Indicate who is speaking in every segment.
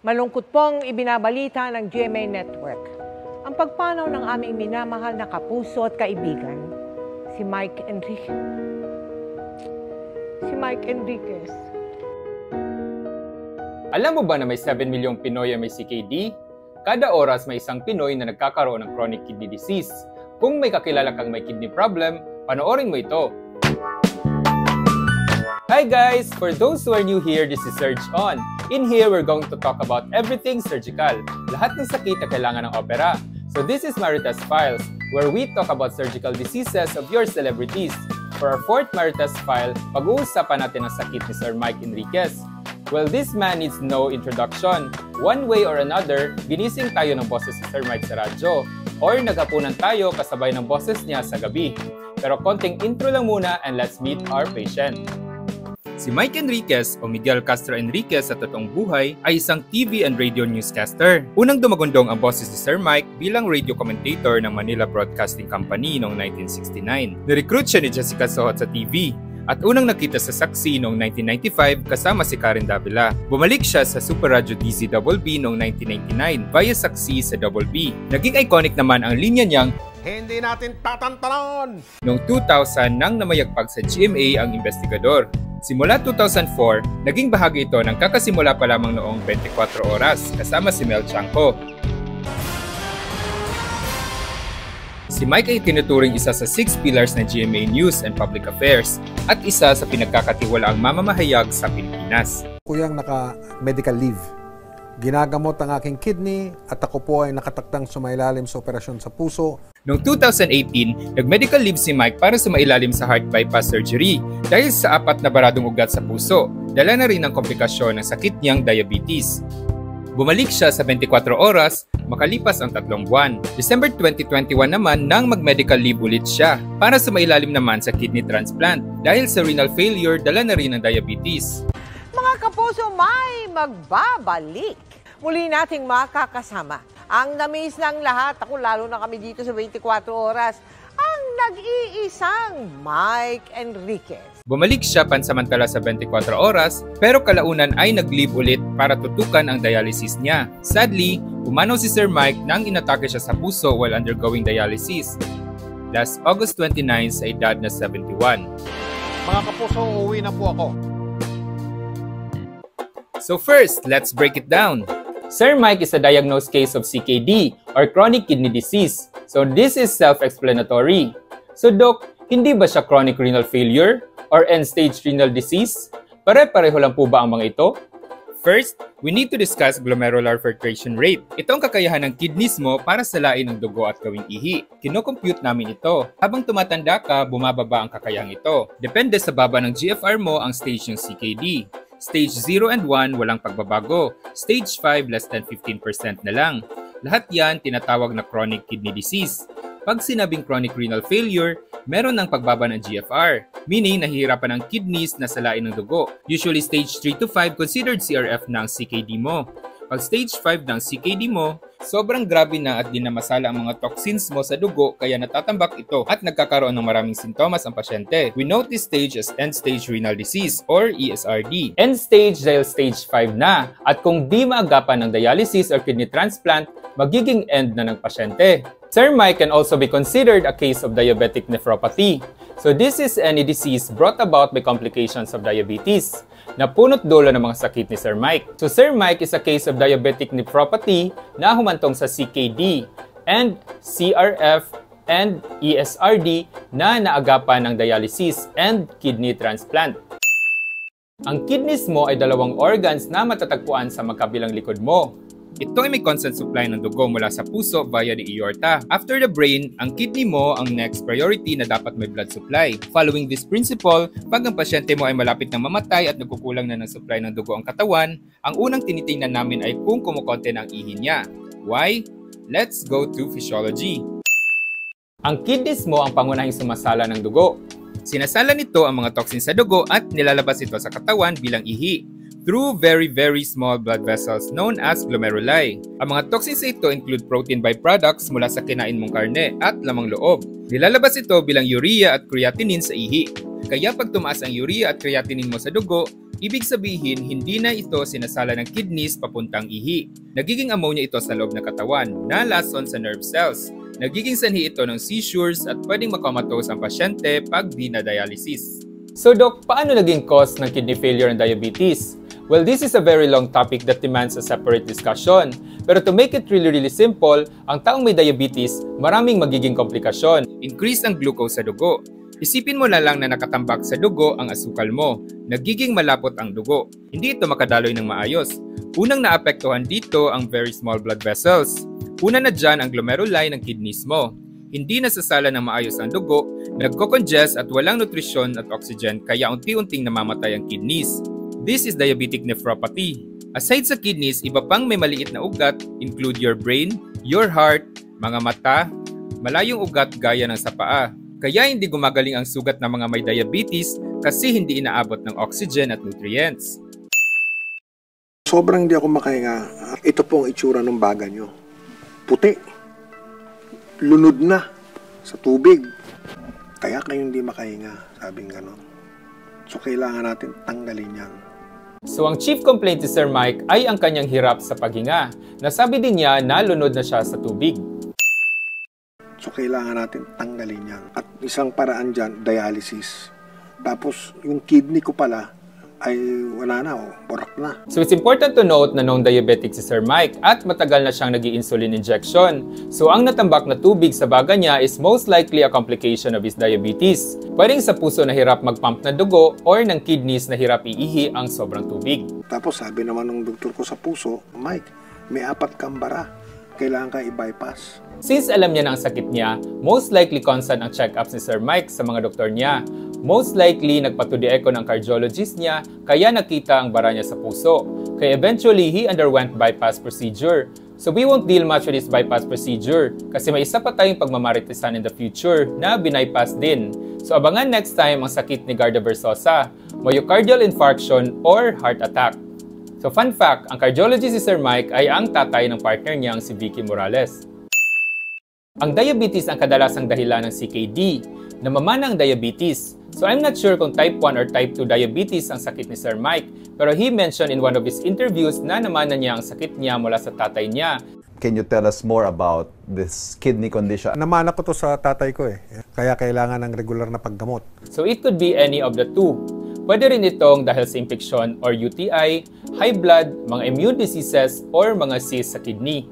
Speaker 1: Malungkot pong ibinabalita ng GMA Network ang pagpanaw ng aming minamahal na kapuso at kaibigan, si Mike Enriquez.
Speaker 2: Alam mo ba na may 7 milyong Pinoy ang may CKD? Kada oras may isang Pinoy na nagkakaroon ng chronic kidney disease. Kung may kakilala kang may kidney problem, panoorin mo ito. Hi guys! For those who are new here, this is Surge On. In here, we're going to talk about everything surgical. Lahat ng sakit na kailangan ng opera. So this is Maritas Files, where we talk about surgical diseases of your celebrities. For our 4th Maritas File, pag-uusapan natin ang sakit ni Sir Mike Enriquez. Well, this man needs no introduction. One way or another, ginising tayo ng boses si Sir Mike sa radyo. Or naghapunan tayo kasabay ng boses niya sa gabi. Pero konting intro lang muna and let's meet our patient. Si Mike Enriquez o Miguel Castro Enriquez sa totoong buhay ay isang TV and radio newscaster. Unang dumagundong ang boses ni Sir Mike bilang radio commentator ng Manila Broadcasting Company noong 1969. Nirecruit siya ni Jessica Sohot sa TV at unang nakita sa saksi noong 1995 kasama si Karen Davila. Bumalik siya sa Super Radio DZBB noong 1999 via saksi sa Double B. Naging iconic naman ang linya niyang
Speaker 3: hindi natin tatantanon!
Speaker 2: Noong 2000 nang namayagpag sa GMA ang investigador. Simula 2004, naging bahagi ito ng kakasimula pa lamang noong 24 oras kasama si Mel Chanco. Si Mike ay tinuturing isa sa 6 pillars ng GMA News and Public Affairs at isa sa pinagkakatiwalaang mamamahayag sa Pilipinas.
Speaker 3: Kuyang naka-medical leave. Ginagamot ang aking kidney at ako po ay nakataktang sumailalim sa operasyon sa puso.
Speaker 2: Noong 2018, nag-medical leave si Mike para sumailalim sa heart bypass surgery dahil sa 4 na baradong ugat sa puso. Dala na rin ang komplikasyon ng sakit niyang diabetes. Bumalik siya sa 24 oras, makalipas ang 3 buwan. December 2021 naman nang mag-medical leave ulit siya para sumailalim naman sa kidney transplant dahil sa renal failure, dala na rin ang diabetes.
Speaker 1: Mga kapuso, may magbabalik. Muli nating makakasama ang namiss ng lahat, ako lalo na kami dito sa 24 oras, ang nag-iisang Mike Enriquez.
Speaker 2: Bumalik siya pansamantala sa 24 oras pero kalaunan ay nag-leave ulit para tutukan ang dialysis niya. Sadly, pumanaw si Sir Mike nang inatake siya sa puso while undergoing dialysis. Last August 29 sa edad na 71.
Speaker 3: Mga kapuso, uuwi na po ako.
Speaker 2: So first, let's break it down. Sir Mike is a diagnosed case of CKD or chronic kidney disease. So this is self-explanatory. So Doc, hindi ba siya chronic renal failure or end-stage renal disease? Pare-pareho lang po ba ang mga ito? First, we need to discuss glomerular filtration rate. Ito ang kakayahan ng kidneys mo para salain ang dugo at gawing ihi. Kino-compute namin ito. Habang tumatanda ka, bumababa ang kakayahang ito. Depende sa baba ng GFR mo ang stage ng CKD. Stage 0 and 1, walang pagbabago. Stage 5, less than 15% na lang. Lahat yan tinatawag na chronic kidney disease. Pag sinabing chronic renal failure, meron ng pagbaba ng GFR, meaning nahihirapan ang kidneys na salain ng dugo. Usually stage 3 to 5 considered CRF na ang CKD mo. Pag stage 5 ng CKD mo, sobrang grabe na at di na masala ang mga toxins mo sa dugo kaya natatambak ito at nagkakaroon ng maraming sintomas ang pasyente. We note this stage as end-stage renal disease or ESRD. End-stage dahil stage 5 na at kung di maagapan ng dialysis or kidney transplant, magiging end na ng pasyente. Sir Mike can also be considered a case of diabetic nephropathy. So this is any disease brought about by complications of diabetes na punot dulo ng mga sakit ni Sir Mike. So Sir Mike is a case of diabetic nephropathy na humantong sa CKD and CRF and ESRD na naagapan ng dialysis and kidney transplant. Ang kidneys mo ay 2 organs na matatagpuan sa magkabilang likod mo. Ito ay may constant supply ng dugo mula sa puso via the aorta. After the brain, ang kidney mo ang next priority na dapat may blood supply. Following this principle, pag ang pasyente mo ay malapit na mamatay at nagkukulang na ng supply ng dugo ang katawan, ang unang tinitingnan namin ay kung kumukonte na ang ihi niya. Why? Let's go to physiology. Ang kidneys mo ang pangunahing sumasala ng dugo. Sinasala nito ang mga toxins sa dugo at nilalabas ito sa katawan bilang ihi through very small blood vessels known as glomeruli. Ang mga toxins ito include protein byproducts mula sa kinain mong karne at lamang loob. Nilalabas ito bilang urea at creatinine sa ihi. Kaya pag tumaas ang urea at creatinine mo sa dugo, Ibig sabihin, hindi na ito sinasala ng kidneys papuntang ihi. Nagiging ammonia ito sa loob ng katawan na lason sa nerve cells. Nagiging sanhi ito ng seizures at pwedeng makomatose ang pasyente pag dinadialysis. So Doc, paano naging cause ng kidney failure and diabetes? Well, this is a very long topic that demands a separate discussion. Pero to make it really simple, ang taong may diabetes, maraming magiging komplikasyon. Increase ang glucose sa dugo. Isipin mo na lang na nakatambak sa dugo ang asukal mo. Nagiging malapot ang dugo. Hindi ito makadaloy ng maayos. Unang naapektuhan dito ang very small blood vessels. Una na dyan ang glomeruli ng kidneys mo. Hindi nasasala ng maayos ang dugo, nagko-congest at walang nutrisyon at oxygen kaya unti-unting namamatay ang kidneys. This is diabetic nephropathy. Aside sa kidneys, iba pang may maliit na ugat include your brain, your heart, mga mata, malayong ugat gaya ng sa paa. Kaya hindi gumagaling ang sugat ng mga may diabetes kasi hindi inaabot ng oxygen at nutrients.
Speaker 3: Sobrang hindi ako makahinga. Ito po ang itsura ng baga nyo. Puti. Lunod na sa tubig. Kaya kayo hindi makahinga, sabing gano'n. So kailangan natin tanggalin yan.
Speaker 2: So ang chief complaint ni Sir Mike ay ang kanyang hirap sa paghinga. Nasabi din niya na lunod na siya sa tubig.
Speaker 3: So kailangan natin tanggalin yan. At isang paraan dyan, dialysis. Tapos yung kidney ko pala ay wala na, borak na.
Speaker 2: So it's important to note na known diabetic si Sir Mike at matagal na siyang nag-i-insulin injection. So ang natambak na tubig sa baga niya is most likely a complication of his diabetes. Pwedeng sa puso na hirap mag-pump ng dugo or ng kidneys na hirap iihi ang sobrang tubig.
Speaker 3: Tapos sabi naman ng doktor ko sa puso, Mike, may 4 kang bara. Kailangan ka i-bypass.
Speaker 2: Since alam niya na ang sakit niya, most likely constant ang check-ups ni Sir Mike sa mga doktor niya. Most likely, nagpatudi-echo ng cardiologist niya, kaya nakita ang bara niya sa puso. Kaya eventually, he underwent bypass procedure. So we won't deal much with this bypass procedure kasi may isa pa tayong pagmamaritisan in the future na binaypass din. So abangan next time ang sakit ni Garda Versosa, myocardial infarction or heart attack. So fun fact, ang cardiologist si Sir Mike ay ang tatay ng partner niyang si Vicky Morales. Ang diabetes ang kadalasang dahilan ng CKD, namamana ang diabetes. So I'm not sure kung type 1 or type 2 diabetes ang sakit ni Sir Mike, pero he mentioned in one of his interviews na namana niya ang sakit niya mula sa tatay niya.
Speaker 4: Can you tell us more about this kidney condition?
Speaker 3: Namana ko to sa tatay ko kaya kailangan ng regular na paggamot.
Speaker 2: So it could be any of the two. Pwede rin itong dahil sa infeksyon or UTI, high blood, mga immune diseases, or mga cysts sa kidney.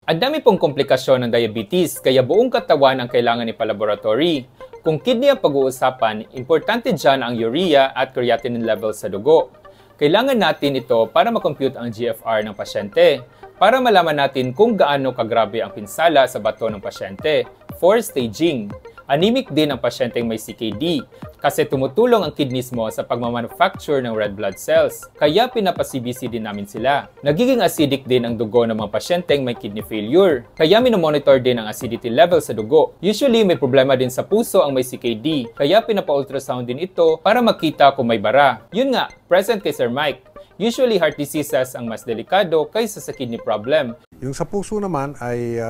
Speaker 2: Ang dami pong komplikasyon ng diabetes, kaya buong katawan ang kailangan ipalaboratory. Kung kidney ang pag-uusapan, importante dyan ang urea at creatinine levels sa dugo. Kailangan natin ito para makompute ang GFR ng pasyente, para malaman natin kung gaano kagrabe ang pinsala sa bato ng pasyente. For staging, anemic din ang pasyenteng may CKD kasi tumutulong ang kidneys mo sa pagmamanufacture ng red blood cells. Kaya pinapa-CBC din namin sila. Nagiging acidic din ang dugo ng mga pasyenteng may kidney failure. Kaya minomonitor din ang acidity level sa dugo. Usually may problema din sa puso ang may CKD. Kaya pinapa-ultrasound din ito para makita kung may bara. Yun nga, present kay Sir Mike. Usually heart diseases ang mas delikado kaysa sa kidney problem.
Speaker 3: Yung sa puso naman ay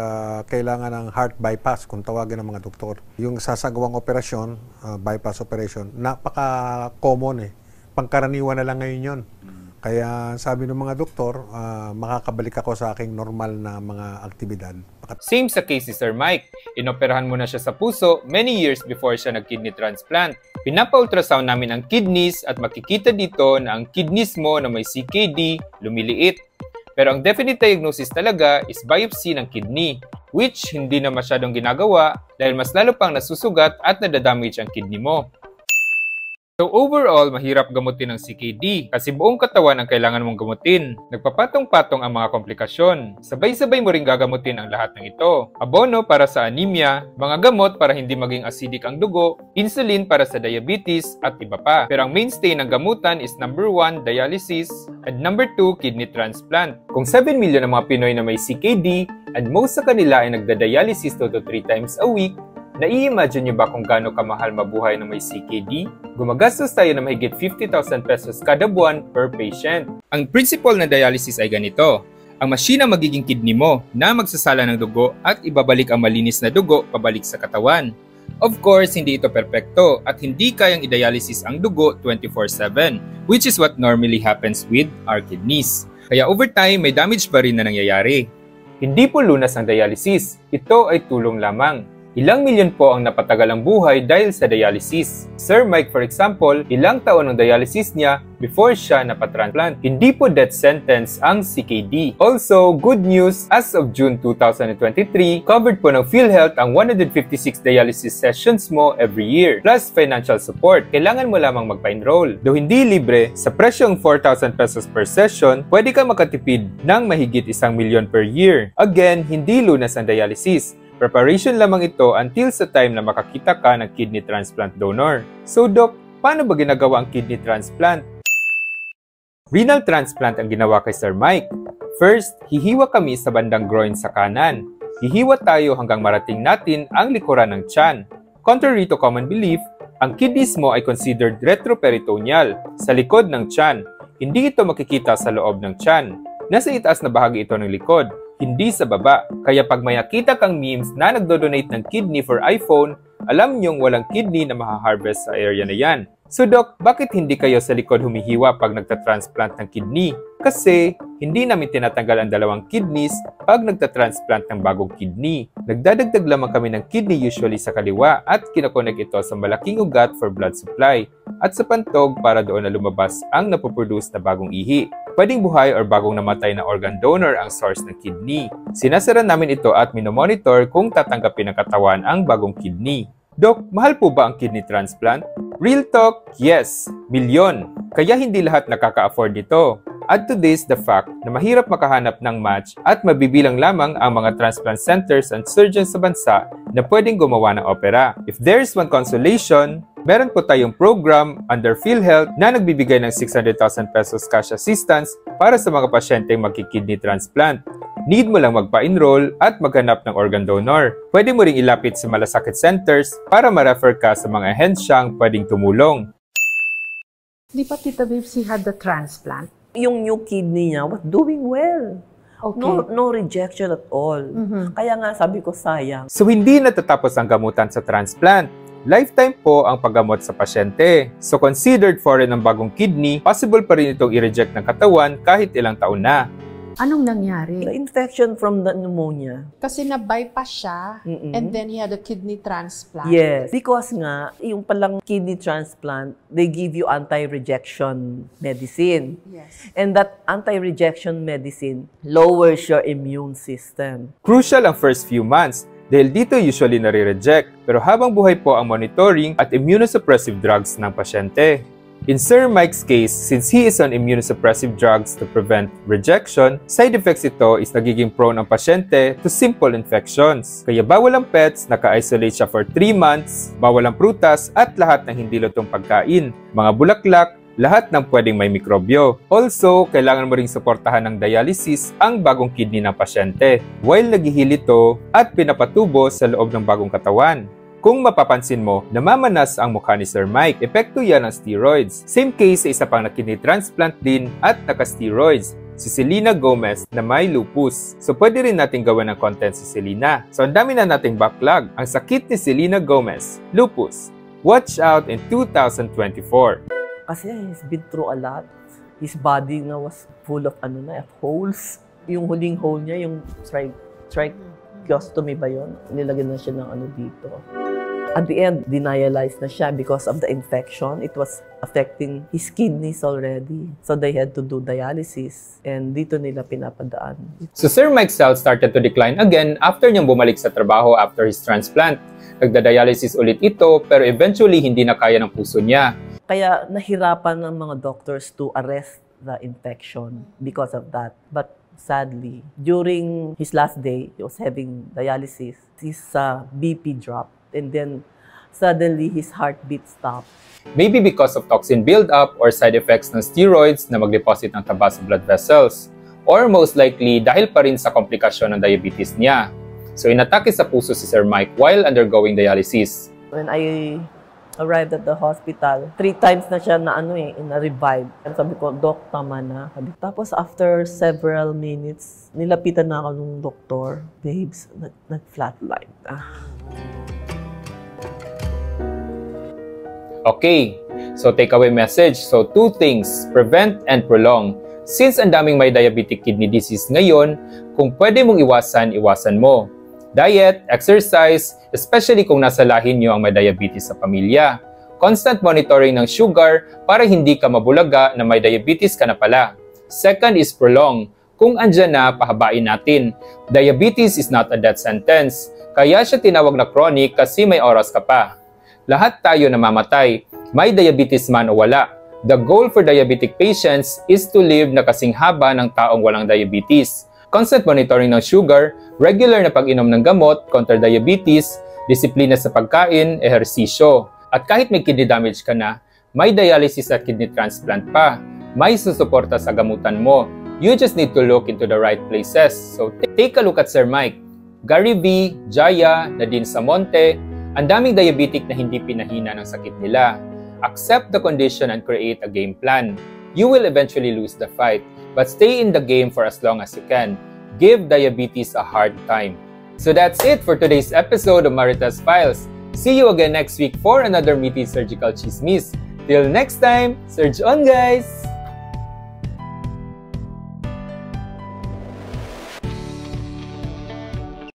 Speaker 3: kailangan ng heart bypass kung tawagin ng mga doktor. Yung sasagawang operasyon, bypass operation, napaka-common Pangkaraniwan na lang ngayon yun. Kaya sabi ng mga doktor, makakabalik ako sa aking normal na mga aktibidad.
Speaker 2: Same sa case ni Sir Mike. Inoperahan mo na siya sa puso many years before siya nag-kidney transplant. Pinapa-ultrasound namin ang kidneys at makikita dito na ang kidneys mo na may CKD lumiliit. Pero ang definite diagnosis talaga is biopsy ng kidney, which hindi na masyadong ginagawa dahil mas lalo pang nasusugat at nadadamage ang kidney mo. So overall, mahirap gamutin ang CKD kasi buong katawan ang kailangan mong gamutin. Nagpapatong-patong ang mga komplikasyon. Sabay-sabay mo ring gagamutin ang lahat ng ito. Abono para sa anemia, mga gamot para hindi maging acidic ang dugo, insulin para sa diabetes, at iba pa. Pero ang mainstay ng gamutan is number 1, dialysis, and number 2, kidney transplant. Kung 7 milyon ang mga Pinoy na may CKD, and most sa kanila ay nagda-dialysis 2 to 3 times a week, nai-imagine nyo ba kung gaano kamahal mabuhay na may CKD? Gumagastos tayo na mahigit 50,000 pesos kada buwan per patient. Ang principle ng dialysis ay ganito. Ang masina magiging kidney mo na magsasala ng dugo at ibabalik ang malinis na dugo pabalik sa katawan. Of course, hindi ito perpekto at hindi kayang i-dialysis ang dugo 24/7, which is what normally happens with our kidneys. Kaya over time, may damage pa rin na nangyayari. Hindi po lunas ang dialysis, ito ay tulong lamang. Ilang milyon po ang napatagal ang buhay dahil sa dialysis. Sir Mike, for example, ilang taon ang dialysis niya before siya napatransplant. Hindi po death sentence ang CKD. Also, good news, as of June 2023, covered po ng PhilHealth ang 156 dialysis sessions mo every year, plus financial support. Kailangan mo lamang magpa-enroll. Though hindi libre, sa presyong 4,000 pesos per session, pwede ka makatipid ng mahigit 1 milyon per year. Again, hindi lunas ang dialysis. Preparation lamang ito until sa time na makakita ka ng kidney transplant donor. So Doc, paano ba ginagawa ang kidney transplant? Renal transplant ang ginawa kay Sir Mike. First, hihiwa kami sa bandang groin sa kanan. Hihiwa tayo hanggang marating natin ang likuran ng tiyan. Contrary to common belief, ang kidneys mo ay considered retroperitoneal, sa likod ng tiyan. Hindi ito makikita sa loob ng tiyan. Nasa itaas na bahagi ito ng likod, hindi sa baba. Kaya pag may nakita kang memes na nagdo-donate ng kidney for iPhone, alam niyong walang kidney na maha-harvest sa area na yan. So Doc, bakit hindi kayo sa likod humihiwa pag nagtatransplant ng kidney? Kasi hindi namin tinatanggal ang dalawang kidneys pag nagtatransplant ng bagong kidney. Nagdadagdag lamang kami ng kidney usually sa kaliwa at kinakonek ito sa malaking ugat for blood supply at sa pantog para doon na lumabas ang napoproduce na bagong ihi. Pwedeng buhay or bagong namatay na organ donor ang source ng kidney. Sinasara namin ito at minomonitor kung tatanggapin ng katawan ang bagong kidney. Doc, mahal po ba ang kidney transplant? Real talk, yes, milyon. Kaya hindi lahat nakaka-afford nito. Add to this the fact na mahirap makahanap ng match at mabibilang lamang ang mga transplant centers and surgeons sa bansa na pwedeng gumawa ng opera. If there's one consolation, meron po tayong program under PhilHealth na nagbibigay ng 600,000 pesos cash assistance para sa mga pasyenteng magki-kidney transplant. Need mo lang magpa-enroll at maghanap ng organ donor. Pwede mo ring ilapit sa malasakit centers para ma-refer ka sa mga ahensyang pwedeng tumulong.
Speaker 5: Di ba Tita Babes, he had the transplant?
Speaker 6: Yung new kidney niya was doing well.
Speaker 5: Okay.
Speaker 6: No rejection at all. Kaya nga sabi ko sayang.
Speaker 2: So hindi natatapos ang gamutan sa transplant. Lifetime po ang paggamot sa pasyente. So considered foreign ang bagong kidney, possible pa rin itong i-reject ng katawan kahit ilang taon na.
Speaker 5: Anong nangyari?
Speaker 6: The infection from the pneumonia.
Speaker 5: Kasi na-bypass siya and then he had a kidney transplant.
Speaker 6: Yes. Because nga, yung palang kidney transplant, they give you anti-rejection medicine.
Speaker 5: Yes.
Speaker 6: And that anti-rejection medicine lowers your immune system.
Speaker 2: Crucial ang first few months dahil dito usually nare-reject. Pero habang buhay po ang monitoring at immunosuppressive drugs ng pasyente. In Sir Mike's case, since he is on immunosuppressive drugs to prevent rejection, side effects ito is nagiging prone ang pasyente to simple infections. Kaya bawal ang pets, naka-isolate siya for 3 months, bawal ang prutas at lahat ng hindi lutong pagkain, mga bulaklak, lahat ng pwedeng may mikrobyo. Also, kailangan mo ring suportahan ng dialysis ang bagong kidney ng pasyente while naghihil ito at pinapatubo sa loob ng bagong katawan. Kung mapapansin mo, namamanas ang mukha ni Sir Mike. Epekto yan ng steroids. Same case sa isa pang na-kidney transplant din at naka-steroids, si Selena Gomez na may lupus. So pwede rin natin gawan ng content si Selena. So ang dami na nating backlog. Ang sakit ni Selena Gomez, lupus. Watch out in 2024.
Speaker 6: Kasi he's been through a lot. His body na was full of holes. Yung huling hole niya, yung tracheostomy ba yun? Nilagyan na siya ng dito. At the end, denialized na siya because of the infection. It was affecting his kidneys already. So they had to do dialysis. And dito nila pinapadaan.
Speaker 2: So Sir Mike's health started to decline again after niyang bumalik sa trabaho after his transplant. Nagda-dialysis ulit ito pero eventually hindi na kaya ng puso niya.
Speaker 6: Kaya nahirapan ng mga doctors to arrest the infection because of that. But sadly, during his last day, he was having dialysis. His BP dropped. And then, suddenly, his heartbeat stopped.
Speaker 2: Maybe because of toxin buildup or side effects ng steroids na mag-deposit ng taba sa blood vessels. Or most likely, dahil pa rin sa komplikasyon ng diabetes niya. So, inatake sa puso si Sir Mike while undergoing dialysis.
Speaker 6: When I arrived at the hospital, 3 times na siya na-revive. And sabi ko, Doc, tama na. Tapos after several minutes, nilapitan na ako ng doktor. Babes, nag-flatline.
Speaker 2: Okay, so takeaway message. So 2 things, prevent and prolong. Since ang daming may diabetic kidney disease ngayon, kung pwede mong iwasan, iwasan mo. Diet, exercise, especially kung nasa lahi nyo ang may diabetes sa pamilya. Constant monitoring ng sugar para hindi ka mabulaga na may diabetes ka na pala. Second is prolong. Kung andyan na, pahabain natin. Diabetes is not a death sentence. Kaya siya tinawag na chronic kasi may oras ka pa. Lahat tayo namamatay, may diabetes man o wala. The goal for diabetic patients is to live na kasing haba ng taong walang diabetes. Constant monitoring ng sugar, regular na pag-inom ng gamot kontra diabetes, disiplina sa pagkain, ehersisyo. At kahit may kidney damage ka na, may dialysis at kidney transplant pa, may susuporta sa gamutan mo. You just need to look into the right places. So take a look at Sir Mike, Gary V, Jaya, Nadine Samonte, ang daming diabetic na hindi pinahina ng sakit nila. Accept the condition and create a game plan. You will eventually lose the fight, but stay in the game for as long as you can. Give diabetes a hard time. So that's it for today's episode of Maritas Files. See you again next week for another meaty surgical chismis. Till next time, surge on guys!